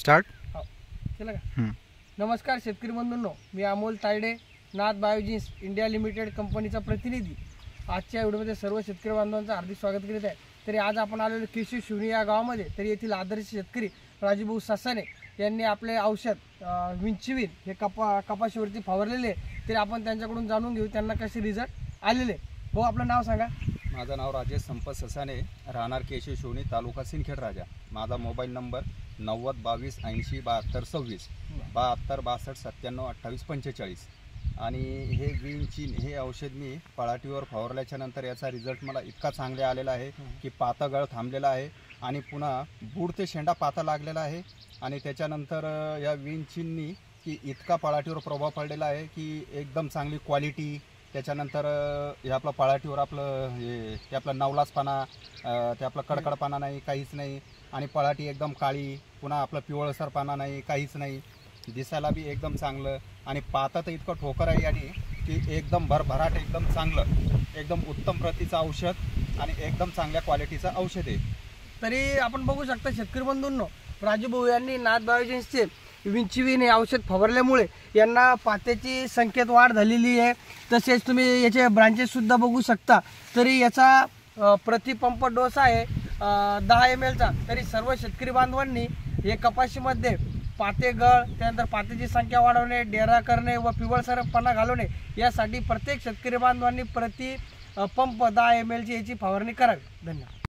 Start केलं का? नमस्कार शेतकरी बंधूंनो, मी अमोल तायडे, नाथ बायोजिन्स इंडिया लिमिटेड कंपनीचा प्रतिनिधी. आजच्या व्हिडिओमध्ये सर्व शेतकरी बांधवांचं हार्दिक स्वागत करीत आहे. तरी आज आपण आलेलो कृषी शिवणी या गावामध्ये. तरी येथील आदर्श शेतकरी राजूभाऊ ससाने यांनी आपले औषध विंचवीन हे कपाशीवरती फवारलेले. तरी आपण त्यांच्याकडून जाणून घेऊ त्यांना कसे रिझल्ट आलेले. भाऊ, आपलं नाव सांगा. माझं नाव राजेश संपत ससाने, राहणार केशव शिवणी, तालुका सिंदखेड राजा. माझा मोबाईल नंबर 90 22 80 72 26 72 62 97 28 45. आणि हे विंचीन हे औषध मी पळाटीवर फवारल्याच्या नंतर याचा रिझल्ट मला इतका चांगला आलेला आहे की पाता गळ थांबलेला आहे आणि पुन्हा बूड ते शेंडा पाता लागलेला आहे. आणि त्याच्यानंतर या विंचीननी की इतका पळाटीवर प्रभाव पडलेला आहे की एकदम चांगली क्वालिटी. त्याच्यानंतर हे आपलं पळाटीवर आपलं हे आपलं नवलासपणा, ते आपलं कडकडपणा नाही, काहीच नाही. आणि पळाटी एकदम काळी, पुन्हा आपलं पिवळसरपणा नाही, काहीच नाही. दिसायला बी एकदम चांगलं आणि पाता तर इतकं ठोकर आहे आणि की एकदम भरभराट, एकदम चांगलं, एकदम उत्तम प्रतीचं औषध आणि एकदम चांगल्या क्वालिटीचं औषध आहे. तरी आपण बघू शकता शेतकरी बंधूंनो, राजूभाऊ यांनी नाथ बायोजिन्सचे विंचवीन हे औषध फवारल्यामुळे यांना पात्याची संख्येत वाढ झालेली आहे. तसेच तुम्ही याचे ब्रांचेस सुद्धा बघू शकता. तरी याचा प्रतिपंप डोस आहे 10 ml चा. तरी सर्व शेतकरी बांधवांनी हे कपाशीमध्ये पाते गळ, त्यानंतर पात्याची संख्या वाढवणे, डेरा करणे व पिवळसरपणा घालवणे यासाठी प्रत्येक शेतकरी बांधवांनी पंप 10 ml ची याची फवारणी करावी. धन्यवाद.